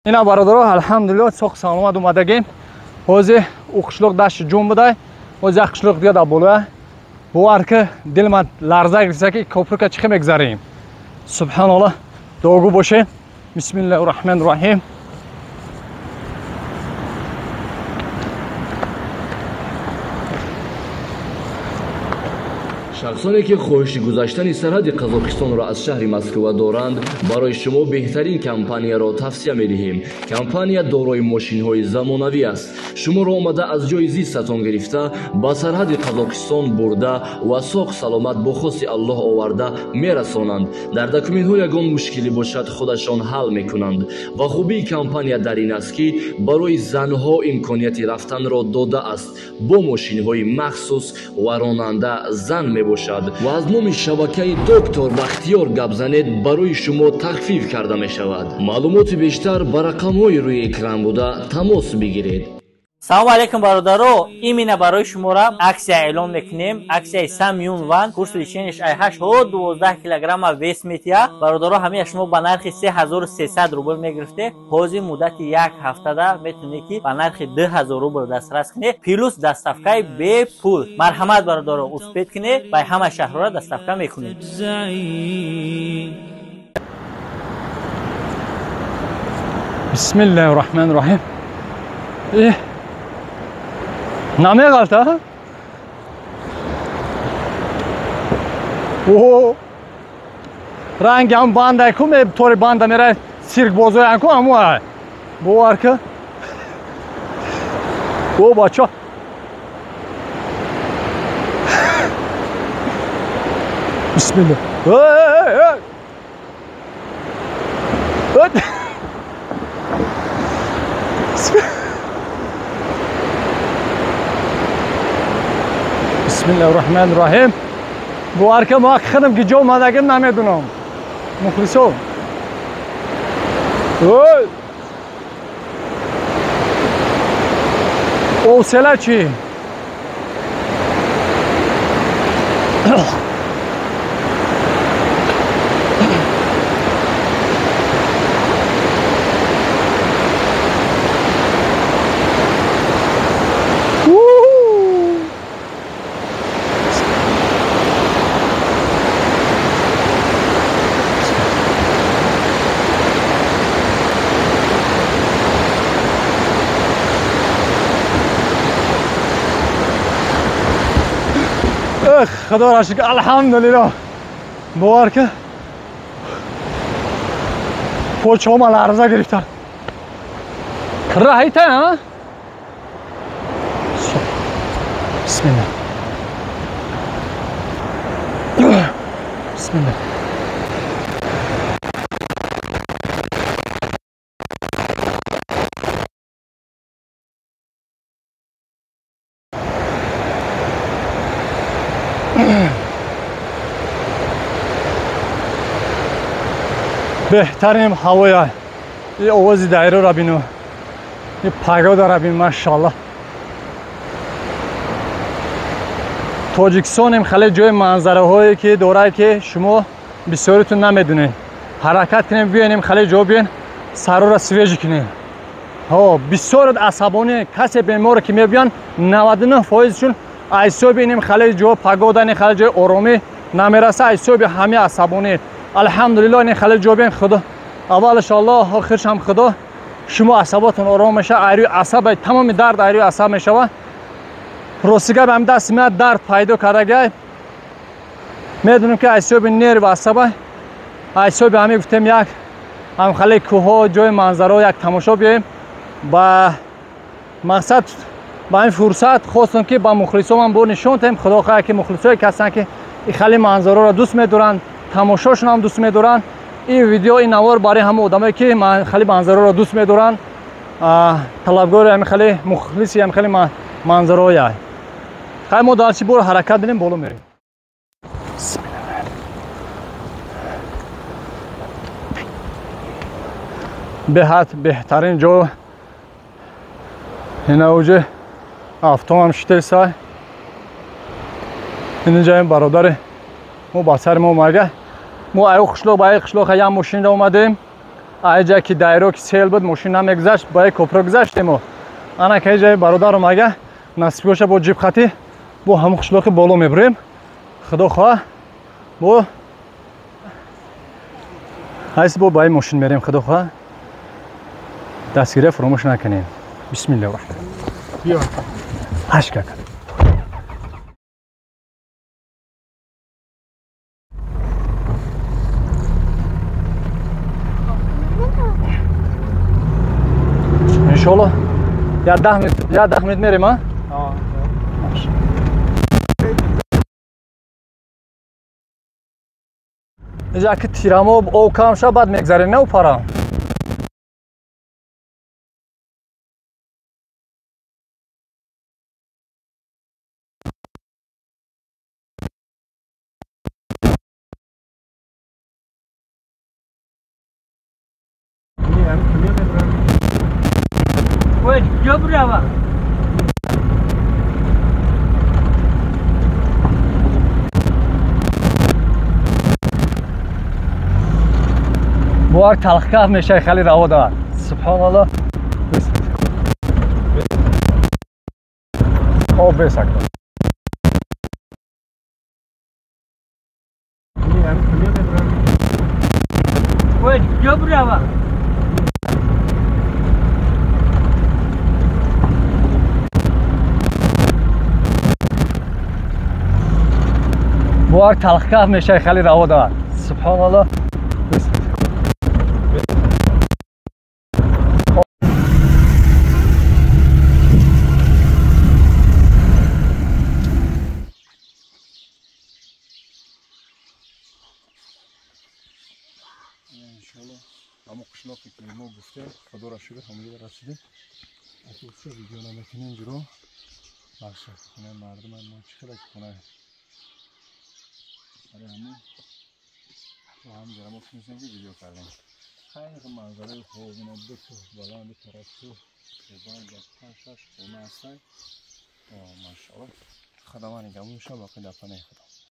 اینا برادرها الحمدلله سوق سلامت اومدگیم. حوزه او قشلوق دشت جون بوده. حوزه قشلوق دیگه در بالا. باور که دل من لرزه گرفته که کوپر که چی میگذریم. سبحان الله. دعاگو باشین. بسم الله الرحمن الرحیم. شخصانی که خواهش گذشتن سرحد قزاقستان را از شهر مسکو دارند برای شما بهترین کمپانی را توصیه می‌دهیم. کمپانی دارای ماشین‌های زمانوی است. شما را آمده از جای زیستتان گرفته با سرحد قزاقستان برده و ساق سلامت با خواست الله آورده میرسانند. در دکومنت‌ها یگان مشکلی باشد خودشان حل می‌کنند. و خوبی کمپانی در این است که برای زنها امکانیت رفتن را داده است. با ماشین‌های مخصوص و راننده زن باشد و از نام شبکه دکتر بختیار گپ زنید برای شما تخفیف کرده می شود. معلومات بیشتر بر رقم‌های روی اکران بوده تماس بگیرید. سلام علیکم برادرو، ایمینا برای شما را اکسیا اعلان میکنیم. اکسیا سامیون وان کورس لیشنش ای 8 12 کیلوگرم ویس میتیا. برادرو همه شما با نرخ 3300 روبل میگرفته. حوزه مدت یک هفته ده میتونی که با نرخ 2000 روبل دسترس کنی پلوس دستافکای به پول. مرحمت برادرو اسپید کنی با همه شهرها دستافکا میکنید. بسم الله الرحمن الرحیم. نمی غلطه اوه رنگ هم بانده کم طوری بانده میره سیرک بازوی هم کم همو باور که او بچه بسم الله بسم الله الرحمن الرحیم. باور که ما خودم که جو مدگم نمیدونم مخلصو حوصله چی خدا را شکر الحمدلله. باور که پوچه ما لرزه گرفتن رهیته ها. بسم الله بسم الله. بهترین هوای این آوازی دایره را بینو این پگاه را بین ماشاءالله. تاجیکستان هم خیلی جای منظره هایی که داره که شما بسیارتون نمیدونید. حرکت کنیم بیاینیم خیلی جا بیاین سر را سویج کنیم. بسیار عصبانی کسی بیمار که میبیان 99% شون ایسو بینیم خیلی جا پگاه دارن خیلی جای آرامی نمیرسه ایسو بی همه عصبانی. الحمدلله این خیلی جا بیاین خدا اولش الله آخرش هم خدا شما عصباتون آرام میشه. ایروی عصب تمام درد ایروی عصب میشه. روسیگه به هم دست میاد درد پیدا کرده. میدونم که ایسو بی نیر و عصب ایسو بی همه گفتیم یک هم خیلی کوه جای منظره یک تماشا بیایم با مقصد با این فرصت خواستم که با مخلصا من بر نشون دهم. خدا خواهد که مخلصای کسان که این خیلی منظره را دوست می‌دارن تماشاشون هم دوست می‌دارن این ویدیو این نوار برای همه آدمایی که خیلی منظره را دوست می‌دارن طلبگار هم خیلی مخلصی هم خیلی منظره های خیلی ما دارچی برو حرکت بینیم بالا میریم. بهترین جا این اوجه افتام هم شده سای این جایم برادر ما با سر ما اومده. ما ای قشلاق با ای قشلاق یک ماشین اومدیم айҷа ки дайро ки сел буд мошин намегузашт ба як кӯпра гузаштем у ана ки ҷаи бародарам ага насиб боша бо ҷибхатӣ бо ҳамон қишлоқи боло мебурем худо хоҳа бо ҳайс бо ба ин мошин мерем худо хоҳа дастгирия фуромӯш накунем бисмиллаҳи рахмон биё ҳашка иншоалло я 10 минут мерем а инҷа ки тирамо об кам шад баъд мегзарем на упарам бо як талхкаф мешай хали раво давад субҳаналлоҳ об бесак бо як талхкаф мешай хали раво давад субҳаналлоҳ иншоаллоҳ ҳамон қишлоқе ки мо гуфтем худоро шукр ҳамоҷо расидем асоси видео намекунем ҷуро бахша хонаи мардумам мо чӣ хеле хонаи аре ҳамон با هم جرا ما فیلم ویدیو کردیم خیلی منظره خوب اینا دو تا بلند طرف تو خوبان با پنج شش خونه هستن ماشاءالله خداوند نگهدار باشه باقی دفنه خدا